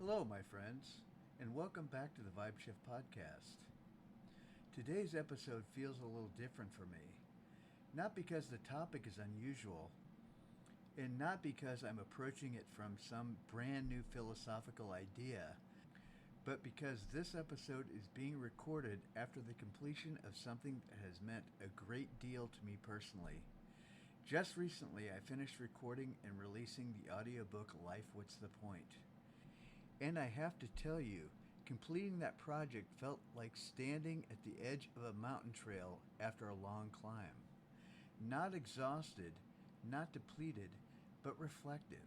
Hello, my friends, and welcome back to the VybeShift Podcast. Today's episode feels a little different for me, not because the topic is unusual, and not because I'm approaching it from some brand new philosophical idea, but because this episode is being recorded after the completion of something that has meant a great deal to me personally. Just recently, I finished recording and releasing the audiobook Life What's the Point? And I have to tell you, completing that project felt like standing at the edge of a mountain trail after a long climb. Not exhausted, not depleted, but reflective.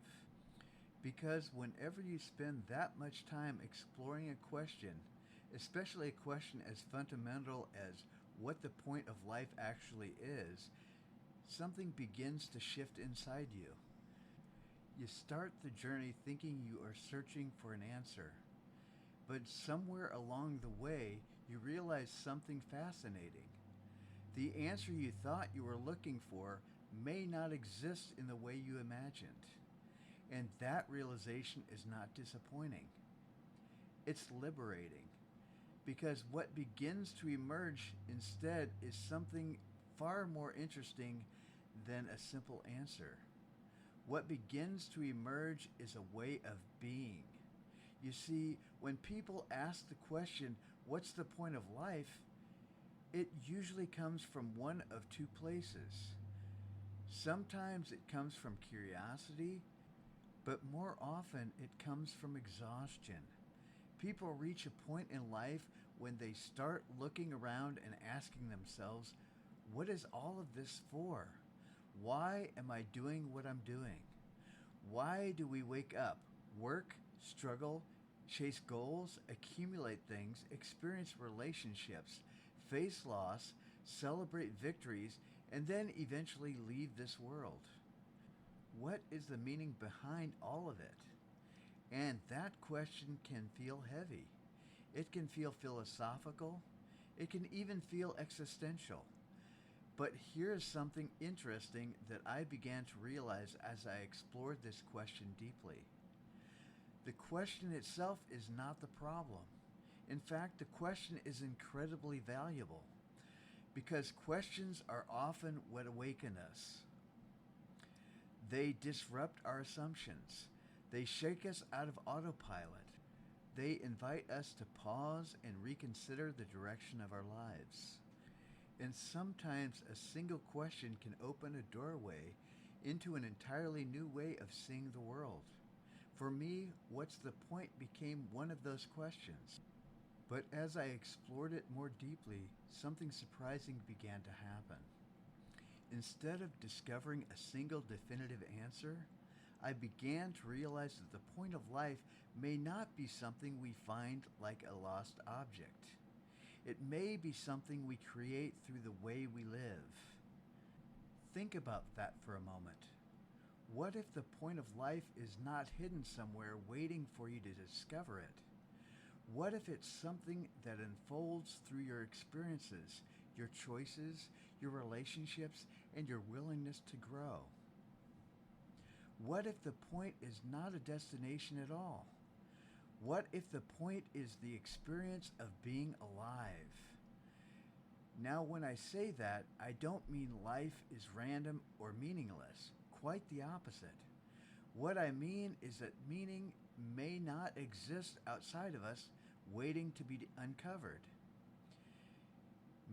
Because whenever you spend that much time exploring a question, especially a question as fundamental as what the point of life actually is, something begins to shift inside you. You start the journey thinking you are searching for an answer, but somewhere along the way you realize something fascinating. The answer you thought you were looking for may not exist in the way you imagined, and that realization is not disappointing. It's liberating, because what begins to emerge instead is something far more interesting than a simple answer. What begins to emerge is a way of being. You see, when people ask the question, what's the point of life? It usually comes from one of two places. Sometimes it comes from curiosity, but more often it comes from exhaustion. People reach a point in life when they start looking around and asking themselves, what is all of this for? Why am I doing what I'm doing? Why do we wake up, work, struggle, chase goals, accumulate things, experience relationships, face loss, celebrate victories, and then eventually leave this world? What is the meaning behind all of it? And that question can feel heavy. It can feel philosophical. It can even feel existential. But here's something interesting that I began to realize as I explored this question deeply. The question itself is not the problem. In fact, the question is incredibly valuable, because questions are often what awaken us. They disrupt our assumptions. They shake us out of autopilot. They invite us to pause and reconsider the direction of our lives. And sometimes a single question can open a doorway into an entirely new way of seeing the world. For me, what's the point became one of those questions. But as I explored it more deeply, something surprising began to happen. Instead of discovering a single definitive answer, I began to realize that the point of life may not be something we find like a lost object. It may be something we create through the way we live. Think about that for a moment. What if the point of life is not hidden somewhere waiting for you to discover it? What if it's something that unfolds through your experiences, your choices, your relationships, and your willingness to grow? What if the point is not a destination at all? What if the point is the experience of being alive? Now, when I say that, I don't mean life is random or meaningless. Quite the opposite. What I mean is that meaning may not exist outside of us, waiting to be uncovered.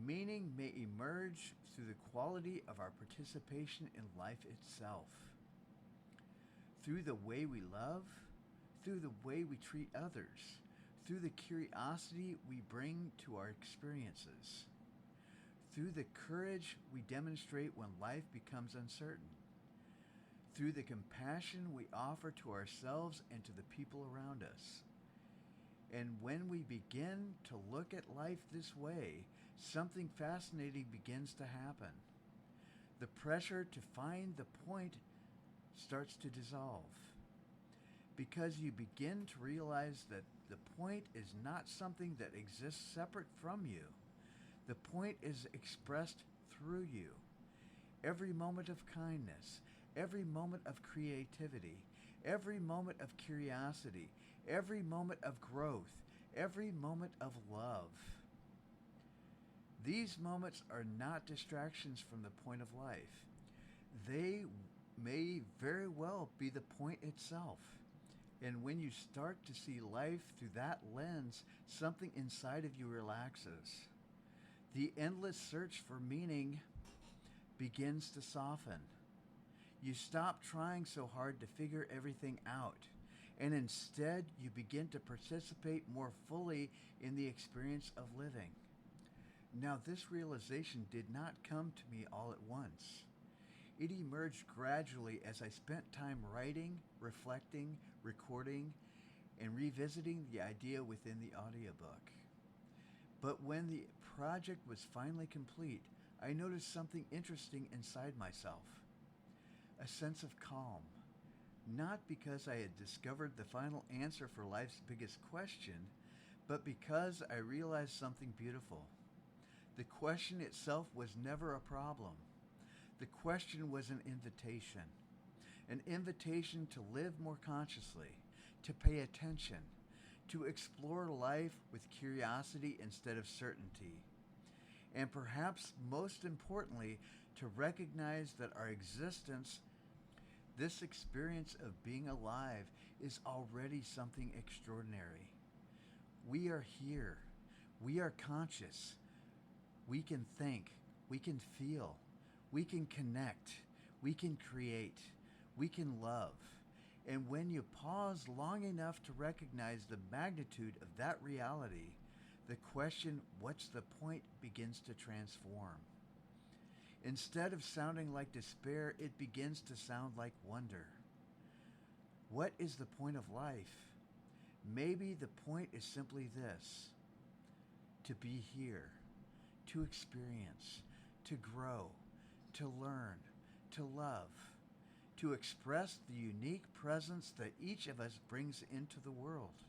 Meaning may emerge through the quality of our participation in life itself. Through the way we love, through the way we treat others, through the curiosity we bring to our experiences, through the courage we demonstrate when life becomes uncertain, through the compassion we offer to ourselves and to the people around us. And when we begin to look at life this way, something fascinating begins to happen. The pressure to find the point starts to dissolve, because you begin to realize that the point is not something that exists separate from you. The point is expressed through you. Every moment of kindness, every moment of creativity, every moment of curiosity, every moment of growth, every moment of love. These moments are not distractions from the point of life. They may very well be the point itself. And when you start to see life through that lens, something inside of you relaxes. The endless search for meaning begins to soften. You stop trying so hard to figure everything out, and instead you begin to participate more fully in the experience of living. Now, this realization did not come to me all at once. It emerged gradually as I spent time writing, reflecting, recording, and revisiting the idea within the audiobook. But when the project was finally complete, I noticed something interesting inside myself. A sense of calm. Not because I had discovered the final answer for life's biggest question, but because I realized something beautiful. The question itself was never a problem. The question was an invitation to live more consciously, to pay attention, to explore life with curiosity instead of certainty, and perhaps most importantly, to recognize that our existence, this experience of being alive, is already something extraordinary. We are here. We are conscious. We can think. We can feel. We can connect. We can create. We can love. And when you pause long enough to recognize the magnitude of that reality, the question, what's the point, begins to transform. Instead of sounding like despair, it begins to sound like wonder. What is the point of life? Maybe the point is simply this: to be here, to experience, to grow, to learn, to love, to express the unique presence that each of us brings into the world.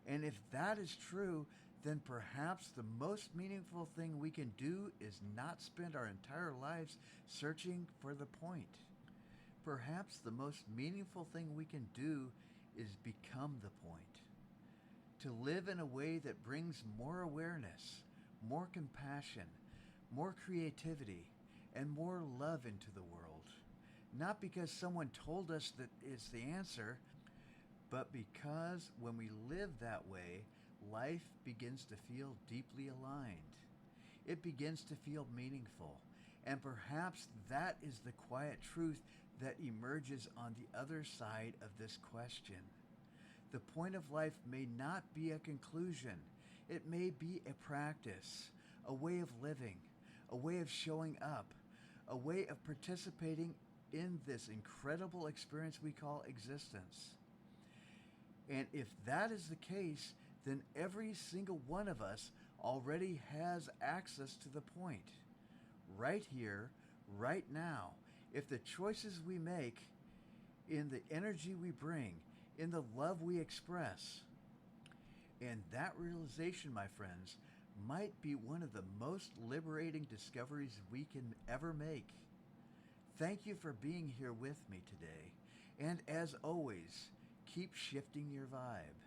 And if that is true, then perhaps the most meaningful thing we can do is not spend our entire lives searching for the point. Perhaps the most meaningful thing we can do is become the point. To live in a way that brings more awareness, more compassion, more creativity, and more love into the world. Not because someone told us that it's the answer, but because when we live that way, life begins to feel deeply aligned. It begins to feel meaningful. And perhaps that is the quiet truth that emerges on the other side of this question. The point of life may not be a conclusion. It may be a practice, a way of living, a way of showing up, a way of participating in this incredible experience we call existence. And if that is the case, then every single one of us already has access to the point. Right here, right now, if the choices we make, in the energy we bring, in the love we express. And that realization, my friends, might be one of the most liberating discoveries we can ever make. Thank you for being here with me today. And as always, keep shifting your vibe.